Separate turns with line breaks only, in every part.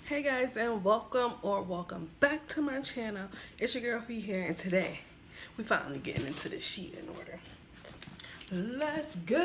Hey guys, and welcome back to my channel. It's your girl Fee here, and today we finally getting into the Shein order. Let's go.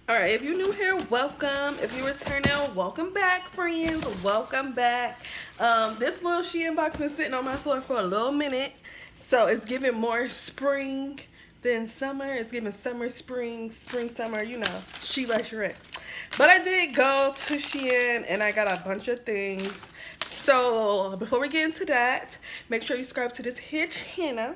Alright, if you're new here, welcome. If you're returning, welcome back, friends. Welcome back. This little Shein box been sitting on my floor for a little minute. So it's giving more spring than summer. It's giving summer, spring, summer, you know, she like Shrek. But I did go to Shein and I got a bunch of things. So before we get into that, make sure you subscribe to this here channel.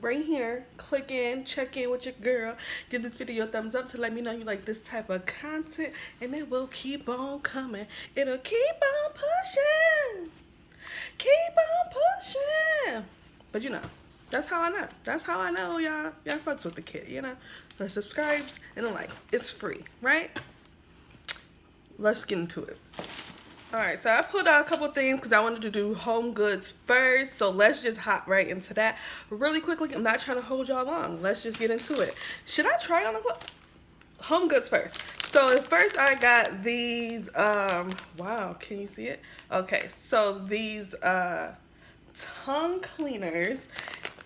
Right here, click in, check in with your girl, give this video a thumbs up to let me know you like this type of content, and it will keep on coming. It'll keep on pushing, but you know, that's how I know. That's how I know y'all fucks with the kid, you know. The subscribes and the like, it's free, right? Let's get into it. Alright, so I pulled out a couple things because I wanted to do home goods first. So let's just hop right into that really quickly. I'm not trying to hold y'all long. Let's just get into it. Should I try on the clothes? Home goods first. So first I got these, wow, can you see it? Okay, so these tongue cleaners.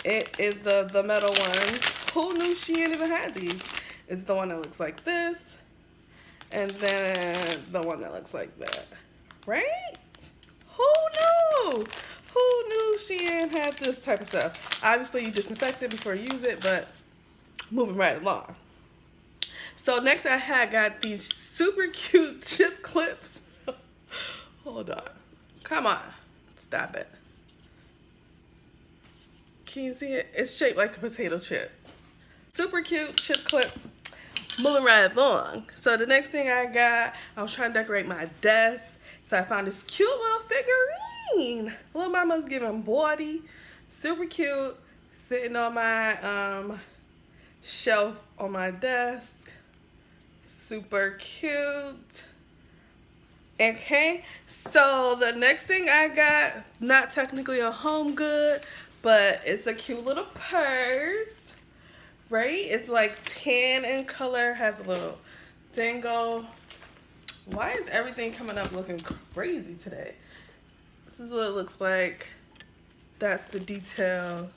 It is the metal one. Who knew she even had these? It's the one that looks like this. And then the one that looks like that. Right? Who knew? Who knew Shein had this type of stuff? Obviously, you disinfect it before you use it, but moving right along. So next I got these super cute chip clips. Hold on. Come on. Stop it. Can you see it? It's shaped like a potato chip. Super cute chip clip. Moving right along. So the next thing I was trying to decorate my desk. So I found this cute little figurine. Little mama's giving body. Super cute. Sitting on my shelf on my desk. Super cute. Okay. So the next thing I got, not technically a home good, but it's a cute little purse. Right? It's like tan in color. Has a little dangle. Why is everything coming up looking crazy today? This is what it looks like. That's the detail.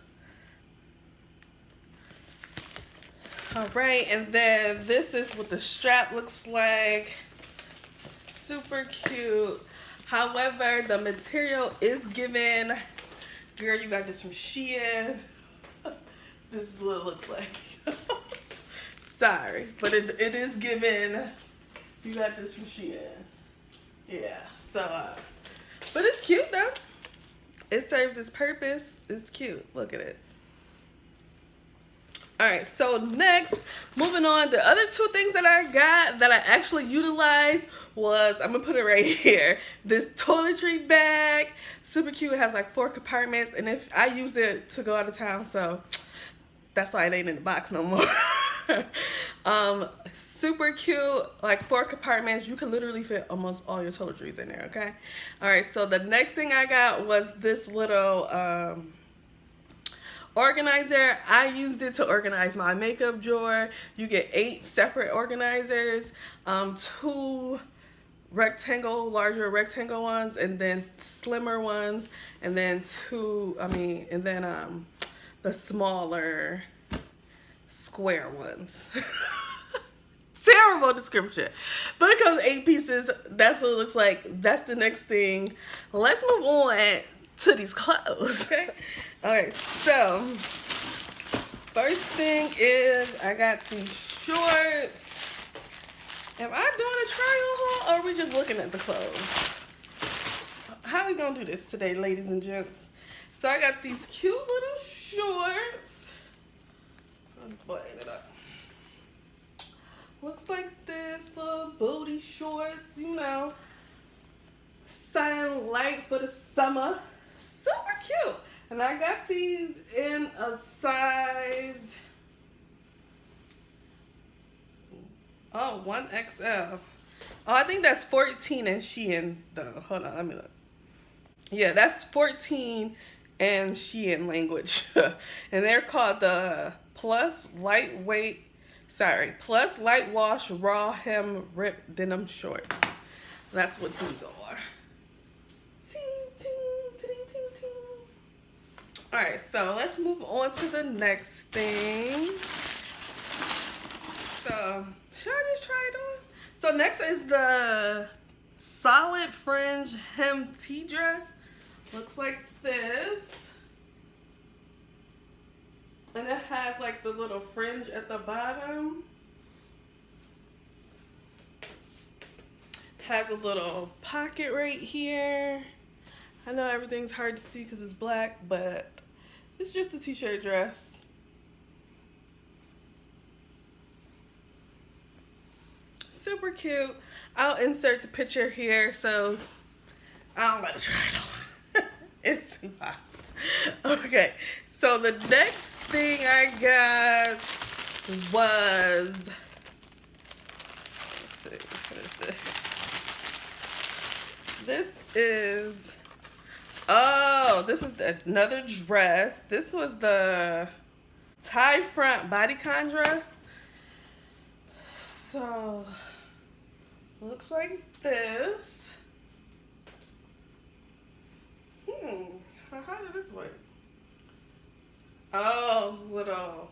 Alright, and then this is what the strap looks like. Super cute. However, the material is given. Girl, you got this from Shein. This is what it looks like. Sorry, but it is given. You got this from Shein. Yeah, so, but it's cute though. It serves its purpose. It's cute. Look at it. Alright, so next, moving on, the other two things that I got that I actually utilized was, I'm going to put it right here, this toiletry bag. Super cute. It has like 4 compartments, and if I use it to go out of town, so that's why it ain't in the box no more. Super cute, like 4 compartments. You can literally fit almost all your toiletries in there. Okay. All right, so the next thing I got was this little organizer. I used it to organize my makeup drawer. You get 8 separate organizers, 2 larger rectangle ones, and then slimmer ones, and then the smaller square ones. Terrible description, but it comes 8 pieces. That's what it looks like. That's the next thing. Let's move on to these clothes. Okay. Alright, so first thing is I got these shorts. Am I doing a trial haul, or are we just looking at the clothes? How are we gonna do this today, ladies and gents? So I got these cute little shorts. Let's button it up. Looks like this, little booty shorts, you know. Sunlight for the summer. And I got these in a size, 1XL. Oh, I think that's 14 in Shein though. Hold on, let me look. Yeah, that's 14 in Shein language. And they're called the Plus Light Wash Raw Hem Rip Denim Shorts. That's what these are. Ting, ting, ting, ting, ting. All right, so let's move on to the next thing. So, should I just try it on? So next is the solid fringe hem tee dress. Looks like this. And it has like the little fringe at the bottom. Has a little pocket right here. I know everything's hard to see because it's black, but it's just a t-shirt dress. Super cute. I'll insert the picture here so I don't gotta try it on. It's too hot. Okay, so the next thing I got was, let's see, what is this? This is, this is another dress. This was the tie front bodycon dress. So, looks like this. How did this work? Oh, little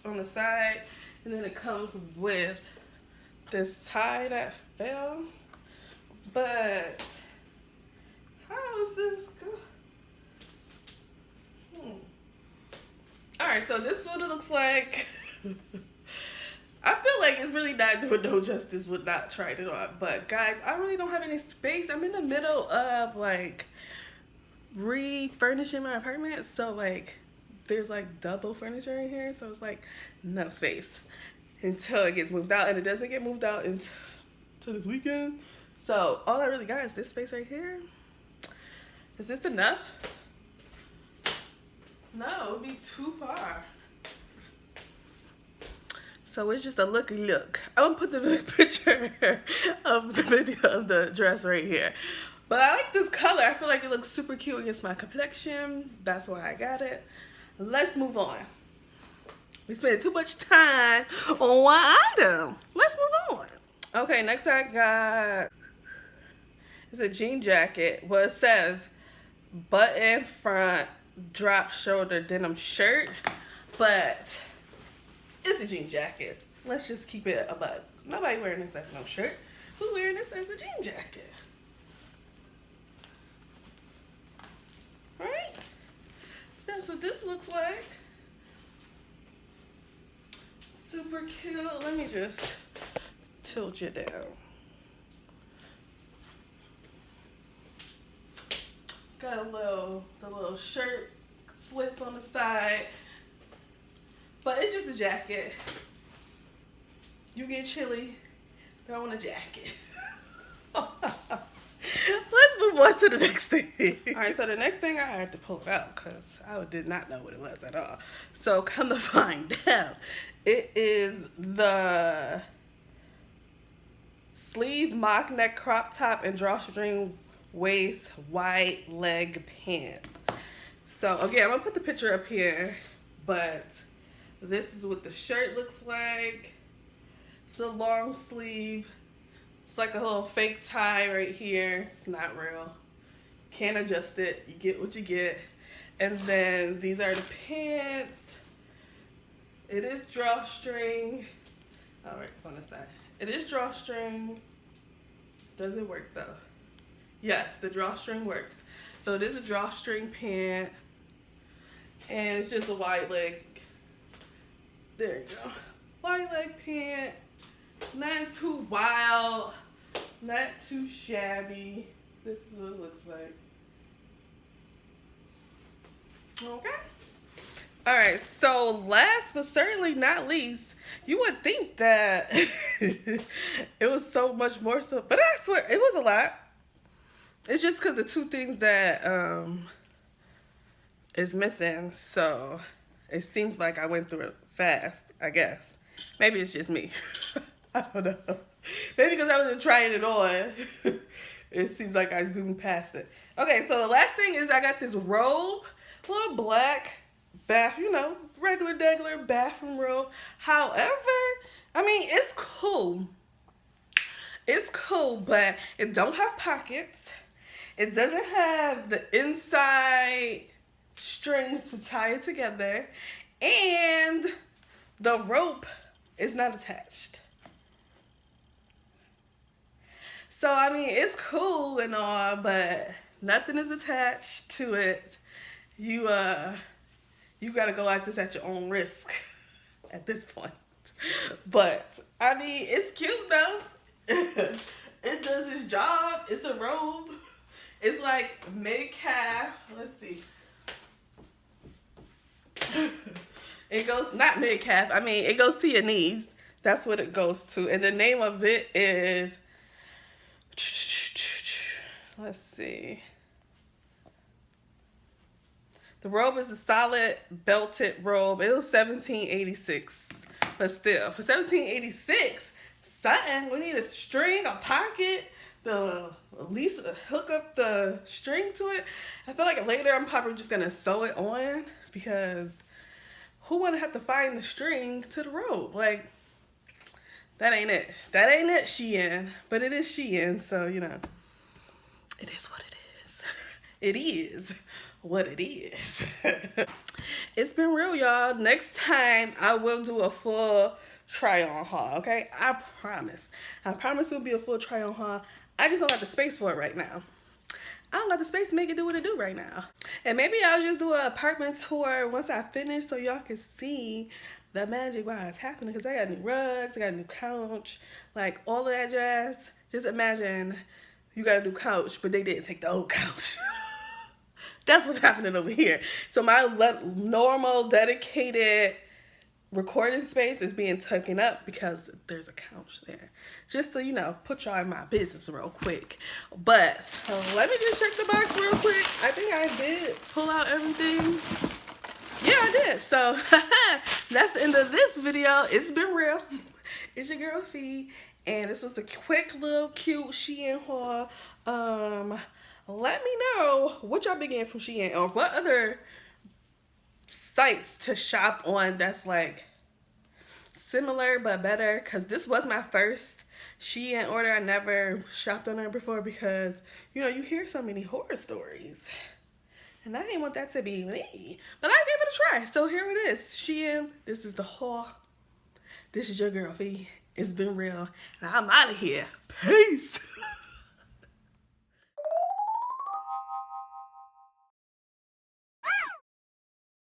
on the side, and then it comes with this tie that fell. But how is this good? All right, so this is what it looks like. I feel like it's really not doing no justice with not trying it on. But guys, I really don't have any space. I'm in the middle of like refurnishing my apartment, so like there's like double furniture in here, so it's like no space until it gets moved out, and it doesn't get moved out until this weekend. So all I really got is this space right here. Is this enough? No, it would be too far. So it's just a looky look. I'm gonna put the big picture of the video of the dress right here. But I like this color. I feel like it looks super cute against my complexion. That's why I got it. Let's move on. We spent too much time on one item. Let's move on. Okay, next I got, it's a jean jacket. Well, it says button front drop shoulder denim shirt, but it's a jean jacket. Let's just keep it a buck. Nobody wearing this as no shirt. Who's wearing this as a jean jacket? Right? That's what this looks like. Super cute. Let me just tilt you down. Got the little shirt slits on the side. But it's just a jacket. You get chilly, throw on a jacket. Let's move on to the next thing. All right, so the next thing I had to pull it out because I did not know what it was at all. So come to find out, it is the sleeve mock neck crop top and drawstring waist wide leg pants. So again, I'm gonna put the picture up here, but this is what the shirt looks like. It's a long sleeve. It's like a little fake tie right here. It's not real. Can't adjust it. You get what you get. And then these are the pants. It is drawstring. All right, it's on the side. It is drawstring. Does it work though? Yes, the drawstring works. So it is a drawstring pant. And it's just a wide leg. There you go. Wide leg pant. Not too wild. Not too shabby. This is what it looks like. Okay. Alright, so last but certainly not least, you would think that it was so much more stuff, but I swear it was a lot. It's just because the two things that is missing, so it seems like I went through it fast, I guess. Maybe it's just me. I don't know. Maybe because I wasn't trying it on. It seems like I zoomed past it. Okay, so the last thing is I got this robe, little black bath, you know, regular bathroom robe. However, I mean, it's cool. It's cool, but it don't have pockets. It doesn't have the inside strings to tie it together. And the rope is not attached. So, I mean, it's cool and all, but nothing is attached to it. You gotta go at this at your own risk at this point. But, I mean, it's cute though. It does its job. It's a robe. It's like mid-calf. Let's see. It goes, not mid-calf, I mean, it goes to your knees. That's what it goes to. And the name of it is, let's see. The robe is a solid belted robe. It was $17.86. But still, for $17.86, something, we need a string, a pocket, at least hook up the string to it. I feel like later I'm probably just gonna sew it on, because who wanna have to find the string to the robe? Like, that ain't it. That ain't it, Shein. But it is Shein, so, you know, it is what it is. It is what it is. It's been real, y'all. Next time, I will do a full try-on haul, okay? I promise. I promise it will be a full try-on haul. I just don't got the space for it right now. I don't got the space to make it do what it do right now. And maybe I'll just do an apartment tour once I finish, so y'all can see the magic while it's happening. Because I got new rugs, I got a new couch, like all of that jazz. Just imagine you got a new couch, but they didn't take the old couch. That's what's happening over here. So my normal dedicated recording space is being taken up because there's a couch there. Just so you know, put y'all in my business real quick. But let me just check the box real quick. I think I did pull out everything. Yeah, I did. So that's the end of this video. It's been real. It's your girl Fee, and this was a quick little cute Shein haul. Let me know what y'all been getting from Shein, or what other sites to shop on that's like similar but better, because this was my first Shein order. I never shopped on her before because, you know, you hear so many horror stories, and I didn't want that to be me, but I gave it a try. So here it is, Shein. This is the haul. This is your girl Fee. It's been real, and I'm out of here. Peace.